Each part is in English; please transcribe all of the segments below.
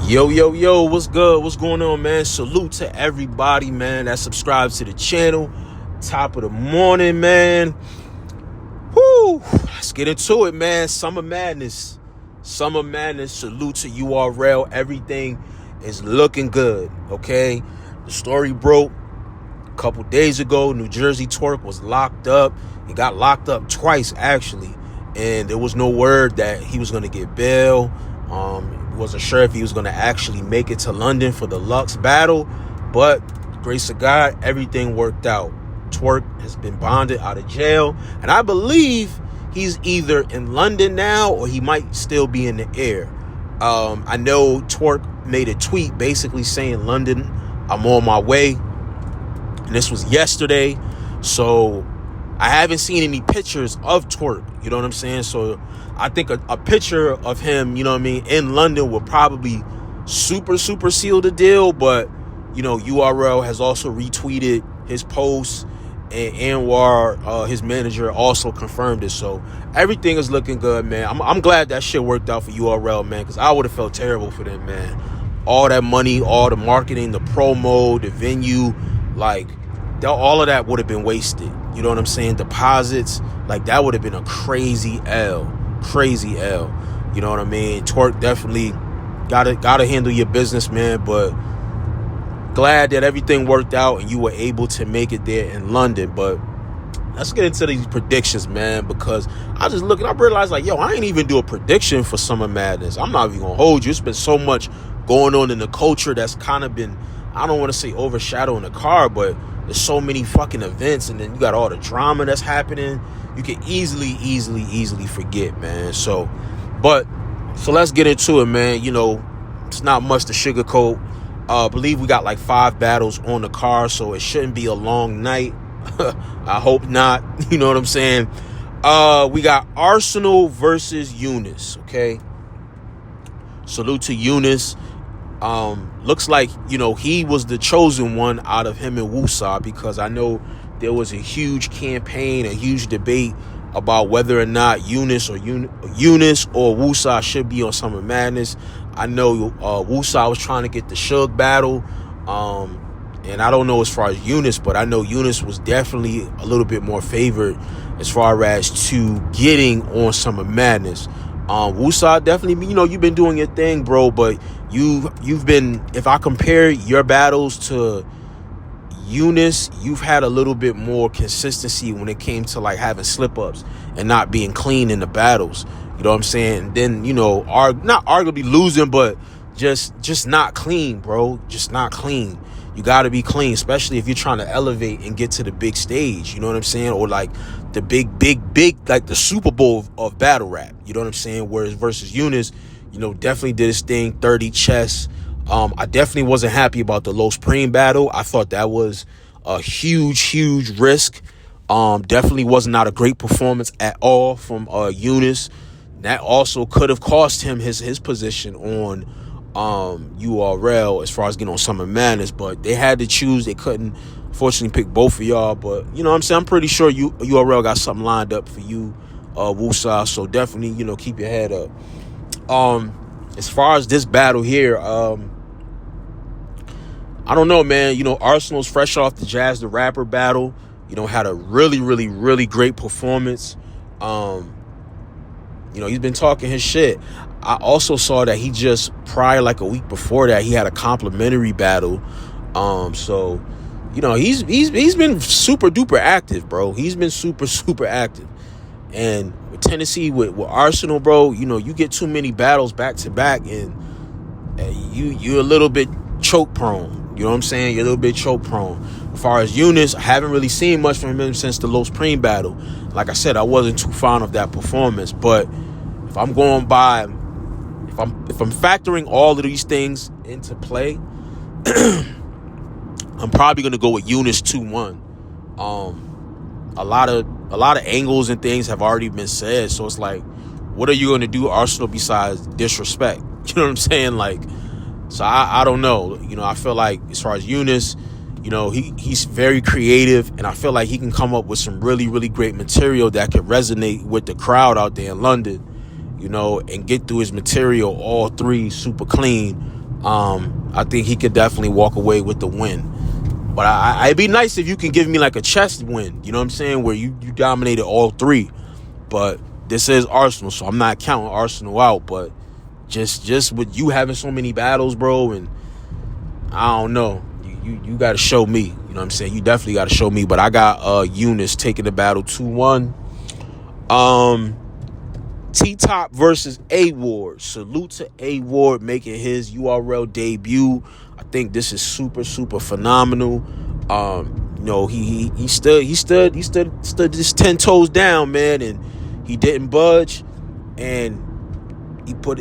Yo, what's good? What's going on, man? Salute to everybody, man, that subscribes to the channel. Top of the morning, man. Whoo! Let's get into it, man. Summer Madness. Salute to URL. Everything is looking good, okay? The story broke a couple days ago. Jerzey Twork was locked up. He got locked up twice, actually. And there was no word that he was going to get bail. Wasn't sure if he was going to actually make it to London for the Lux battle, but grace of God, everything worked out. Twork has been bonded out of jail, and I believe he's either in London now or he might still be in the air. I know Twork made a tweet basically saying, London, I'm on my way. And this was yesterday, so I haven't seen any pictures of Twork, you know what I'm saying? So I think a picture of him, you know what I mean, in London would probably super seal the deal. But, you know, URL has also retweeted his post, and Anwar, his manager, also confirmed it. So everything is looking good, man. I'm glad that shit worked out for URL, man, because I would have felt terrible for them, man. All that money, all the marketing, the promo, the venue, like, all of that would have been wasted. You know what I'm saying? Deposits, like, that would have been a crazy L. You know what I mean? Twork definitely gotta handle your business, man. But glad that everything worked out and you were able to make it there in London. But let's get into these predictions, man, because I realized, like, yo, I ain't even do a prediction for Summer Madness. I'm not even gonna hold you. It's been so much going on in the culture that's kind of been, I don't want to say overshadowing the card, but there's so many fucking events, and then you got all the drama that's happening. You can easily forget, man. So let's get into it, man. You know, it's not much to sugarcoat. I believe we got like 5 battles on the card, so it shouldn't be a long night. I hope not. You know what I'm saying? We got Arsenal versus Eunice, okay? Salute to Eunice. Looks like, you know, he was the chosen one out of him and Wusa, because I know there was a huge campaign, a huge debate about whether or not Eunice or Wusa should be on Summer Madness. I know Wusa was trying to get the Suge battle, and I don't know as far as Eunice, but I know Eunice was definitely a little bit more favored as far as to getting on Summer Madness. Wusa, definitely, you know, you've been doing your thing, bro, but you've been, if I compare your battles to Eunice, you've had a little bit more consistency when it came to like having slip-ups and not being clean in the battles. You know what I'm saying? And then, you know, not arguably losing, but just not clean, bro. Just not clean. You got to be clean, especially if you're trying to elevate and get to the big stage. You know what I'm saying? Or like the big, like the Super Bowl of battle rap. You know what I'm saying? Whereas versus Eunice, you know, definitely did his thing, 30 chess. I definitely wasn't happy about the Los Supreme battle. I thought that was a huge risk. Definitely was not a great performance at all from Eunice. That also could have cost him his position on URL as far as getting on Summer Madness, but they had to choose. They couldn't, fortunately, pick both of y'all. But, you know what I'm saying? I'm pretty sure URL got something lined up for you, Wusa. So definitely, you know, keep your head up. As far as this battle here, I don't know, man. You know, Arsenal's fresh off the Jazz the Rapper battle. You know, had a really great performance. You know, he's been talking his shit. I also saw that he just, prior, like a week before that, he had a complimentary battle. So, you know, he's been super duper active, bro. He's been super active. And with Tennessee, with Arsenal, bro, you know, you get too many battles back to back, and you're a little bit choke prone. You know what I'm saying? You're a little bit choke prone. As far as Eunice, I haven't really seen much from him since the Los Supreme battle. Like I said, I wasn't too fond of that performance. But if I'm going by, if I'm factoring all of these things into play, I'm probably gonna go with Eunice 2-1. A lot of angles and things have already been said, so it's like, what are you gonna do, Arsenal, besides disrespect? You know what I'm saying? Like, so I don't know. You know, I feel like as far as Eunice, you know, he's very creative, and I feel like he can come up with some really great material that could resonate with the crowd out there in London, you know, and get through his material all 3 super clean. I think he could definitely walk away with the win. But it'd be nice if you can give me like a chess win, you know what I'm saying, where you dominated all three. But this is Arsenal, so I'm not counting Arsenal out. But just with you having so many battles, bro, and I don't know, you got to show me, you know what I'm saying. You definitely got to show me. But I got Eunice taking the battle 2-1. T-Top versus A-Ward. Salute to A-Ward making his URL debut. I think this is super phenomenal. You know, he stood just 10 toes down, man, and he didn't budge, and he put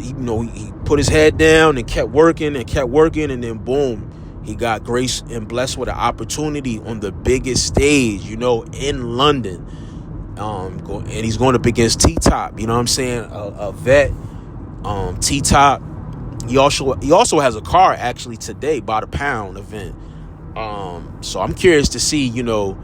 his head down and kept working, and then boom, he got graced and blessed with an opportunity on the biggest stage, you know, in London. And he's going up against T-Top, you know what I'm saying, a vet. T-Top, he also has a car actually today by the pound event. So I'm curious to see, you know,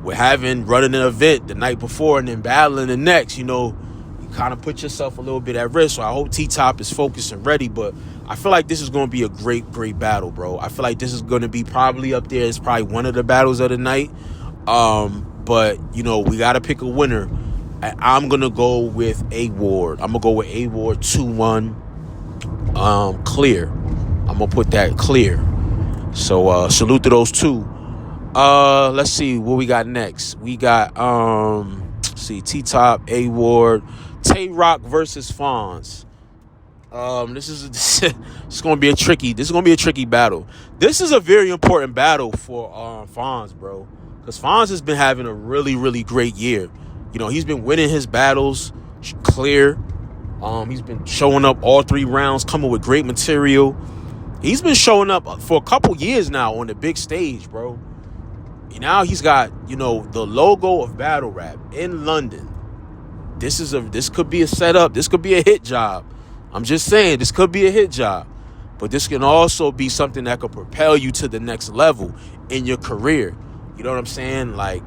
with running an event the night before and then battling the next, you know, you kind of put yourself a little bit at risk. So I hope T-Top is focused and ready, but I feel like this is going to be a great battle, bro. I feel like this is going to be probably up there. It's probably one of the battles of the night. But, you know, we got to pick a winner. I'm going to go with A-Ward. I'm going to go with A-Ward 2-1. Clear. I'm going to put that clear. So, salute to those two. Let's see what we got next. We got, T-Top, A-Ward, Tay-Rock versus Fonz. This is going to be a tricky battle. This is a very important battle for, Fonz, bro. Because Fonz has been having a really great year. You know, he's been winning his battles clear. He's been showing up all 3 rounds, coming with great material. He's been showing up for a couple years now on the big stage, bro. And now he's got, you know, the logo of battle rap in London. This could be a setup. This could be a hit job. I'm just saying, this could be a hit job. But this can also be something that could propel you to the next level in your career. You know what I'm saying? Like,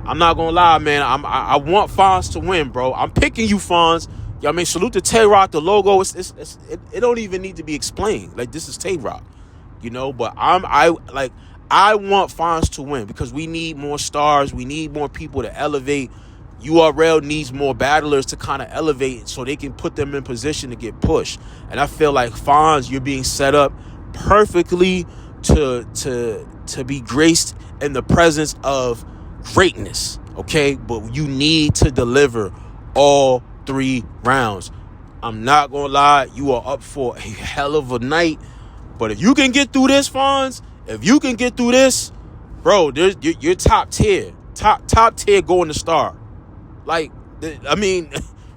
I'm not gonna lie, man. I want Fonz to win, bro. I'm picking you, Fonz. I mean, salute to Tay-Rock. The logo, it don't even need to be explained. Like, this is Tay-Rock, you know. But I want Fonz to win because we need more stars. We need more people to elevate. URL needs more battlers to kind of elevate so they can put them in position to get pushed. And I feel like Fonz, you're being set up perfectly to be graced in the presence of greatness, okay? But you need to deliver all 3 rounds. I'm not gonna lie, you are up for a hell of a night. But if you can get through this, Fonz, bro, you're top tier. Top tier going to star. Like, I mean,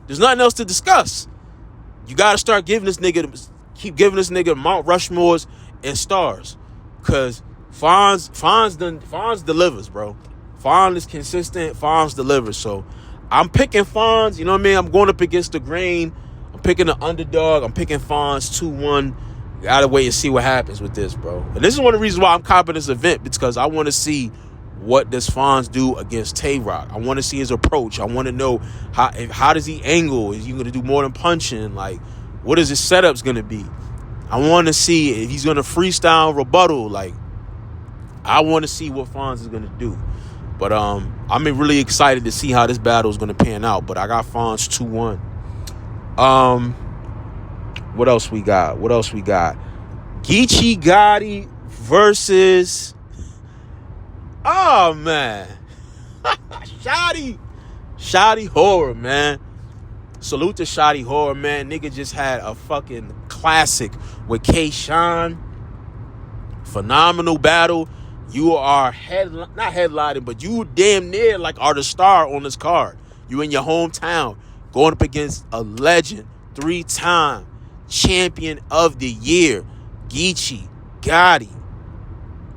there's nothing else to discuss. You gotta start keep giving this nigga Mount Rushmores and stars. Cause Fonz delivers, bro. Fonz is consistent. Fonz delivers. So I'm picking Fonz. You know what I mean? I'm going up against the grain. I'm picking the underdog. I'm picking Fonz 2-1. Gotta wait and see what happens with this, bro. And this is one of the reasons why I'm copping this event, because I want to see what does Fonz do against Tay-Rock. I want to see his approach. I want to know how does he angle? Is he going to do more than punching? Like, what is his setup's going to be? I want to see if he's going to freestyle rebuttal. Like, I want to see what Fonz is going to do. But I'm really excited to see how this battle is going to pan out. But I got Fonz 2-1. What else we got? Geechee Gotti versus... Oh, man. Shotty Horror, man. Salute to Shotty Horror, man. Nigga just had a fucking classic with K-Shine. Phenomenal battle. You are not headlining, but you damn near like are the star on this card. You in your hometown going up against a legend, 3-time champion of the year, Geechee Gotti.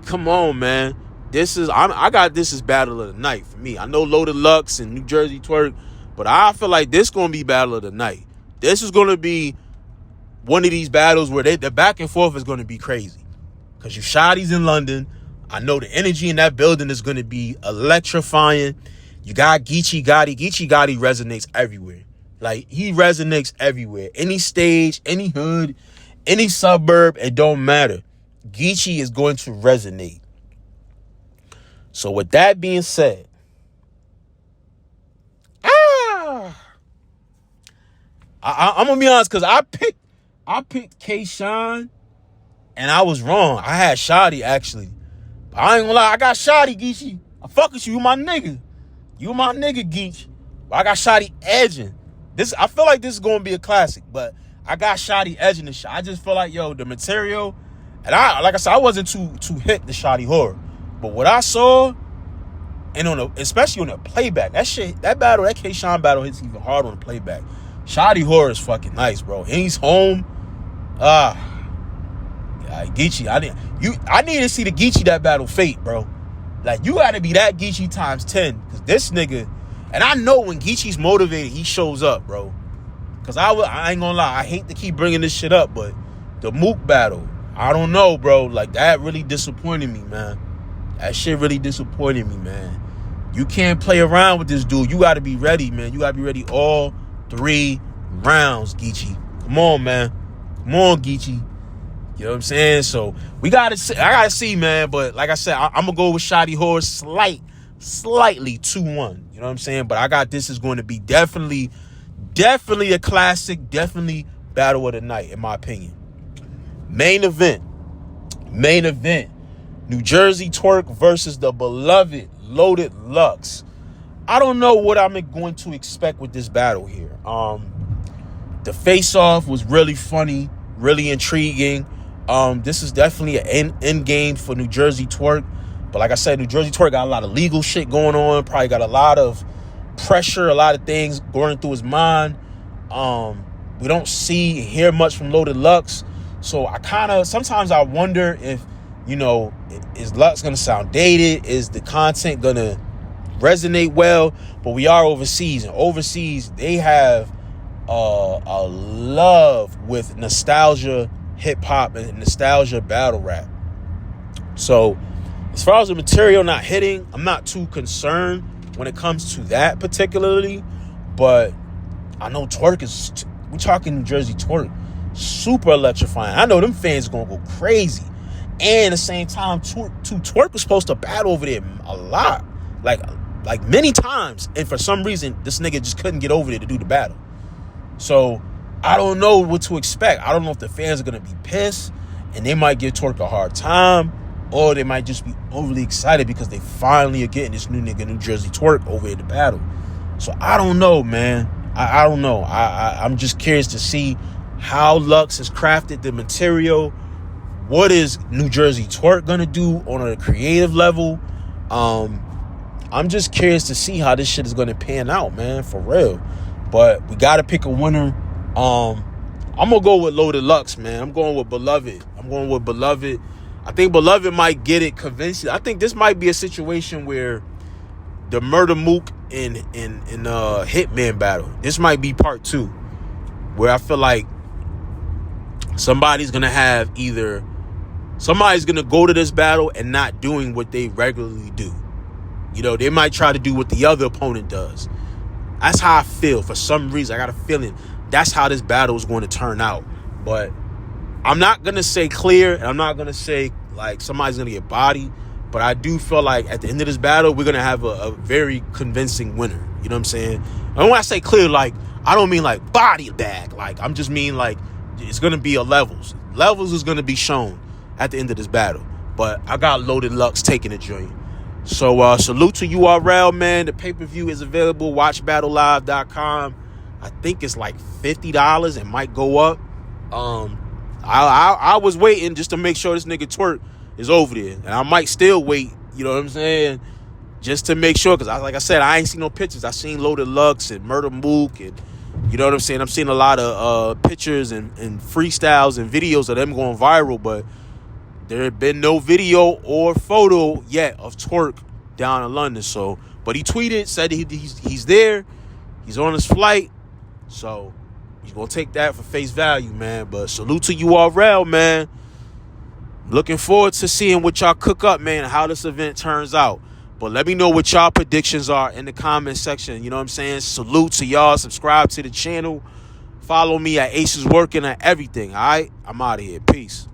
Come on, man. I got this as battle of the night for me. I know Loaded Lux and New Jersey Twork, but I feel like this going to be battle of the night. This is going to be one of these battles where the back and forth is going to be crazy. Because you shotties in London. I know the energy in that building is going to be electrifying. You got Geechee Gotti. Geechee Gotti resonates everywhere. Like, he resonates everywhere. Any stage, any hood, any suburb, it don't matter. Geechee is going to resonate. So with that being said, I'm gonna be honest, because I picked K-Shine, and I was wrong. I had Shotty, actually. But I ain't gonna lie, I got Shotty, Geechee. I fuck with you. You my nigga. You my nigga, Geech. But I got Shotty edging. I feel like this is gonna be a classic, but I got Shotty edging the shot. I just feel like, yo, the material, and like I said, I wasn't too hip to Shotty horror. But what I saw, and especially on the playback, that battle, that K-Shine battle hits even harder on the playback. Shotty horror is fucking nice, bro. And he's home. Geechee, I need to see the Geechee that battle fate, bro. Like, you gotta be that Geechee times 10. Cause this nigga, and I know when Geechee's motivated, he shows up, bro. Cause I ain't gonna lie, I hate to keep bringing this shit up, but the Mook battle, I don't know, bro. Like, that really disappointed me, man. That shit really disappointed me, man. You can't play around with this dude. You gotta be ready, man. You gotta be ready all 3 rounds, Geechee. Come on, man. Come on, Geechee. You know what I'm saying? So I gotta see, man. But like I said, I'm gonna go with Shotty Horse slightly 2-1. You know what I'm saying? But I got this is going to be definitely a classic, definitely battle of the night, in my opinion. Main event. New Jerzey Twork versus the beloved Loaded Lux. I don't know what I'm going to expect with this battle here. The face-off was really funny, really intriguing. This is definitely an end game for New Jerzey Twork. But like I said, New Jerzey Twork got a lot of legal shit going on. Probably got a lot of pressure, a lot of things going through his mind. We don't hear much from Loaded Lux. So sometimes I wonder if, is Lux going to sound dated? Is the content going to resonate well? But we are overseas, and overseas they have a love with nostalgia hip-hop and nostalgia battle rap. So as far as the material not hitting, I'm not too concerned when it comes to that particularly. But I know Twork we're talking New Jerzey Twork, super electrifying. I know them fans are going to go crazy. And at the same time, Twork was supposed to battle over there a lot. Like many times. And for some reason, this nigga just couldn't get over there to do the battle. So I don't know what to expect. I don't know if the fans are going to be pissed and they might give Twork a hard time, or they might just be overly excited because they finally are getting this new nigga, New Jerzey Twork, over here to battle. So I don't know, man. I don't know. I'm just curious to see how Lux has crafted the material. What is New Jerzey Twork going to do on a creative level? I'm just curious to see how this shit is going to pan out, man, for real. But we got to pick a winner. I'm going to go with Loaded Lux, man. I'm going with Beloved. I think Beloved might get it convincing. I think this might be a situation where the Murder Mook and Hitman battle, this might be part 2, where I feel like somebody's going to go to this battle and not doing what they regularly do. They might try to do what the other opponent does. That's how I feel. For some reason, I got a feeling that's how this battle is going to turn out. But I'm not going to say clear, and I'm not going to say like somebody's going to get bodied. But I do feel like at the end of this battle, we're going to have a very convincing winner. You know what I'm saying? And when I say clear, like, I don't mean like body bag. Like, I'm just mean like it's going to be a levels. Levels is going to be shown at the end of this battle. But I got Loaded Lux taking the joint. So salute to URL, man. The pay-per-view is available. WatchBattleLive.com. I think it's like $50. It might go up. I was waiting just to make sure this nigga Twork is over there. And I might still wait, you know what I'm saying? Just to make sure, because like I said, I ain't seen no pictures. I seen Loaded Lux and Murder Mook, and you know what I'm saying? I'm seeing a lot of pictures and freestyles and videos of them going viral, but there had been no video or photo yet of Twork down in London. So, but he tweeted, said he's there. He's on his flight. So, he's going to take that for face value, man. But salute to URL, man. Looking forward to seeing what y'all cook up, man, and how this event turns out. But let me know what y'all predictions are in the comment section. You know what I'm saying? Salute to y'all. Subscribe to the channel. Follow me at Aces Working at everything, all right? I'm out of here. Peace.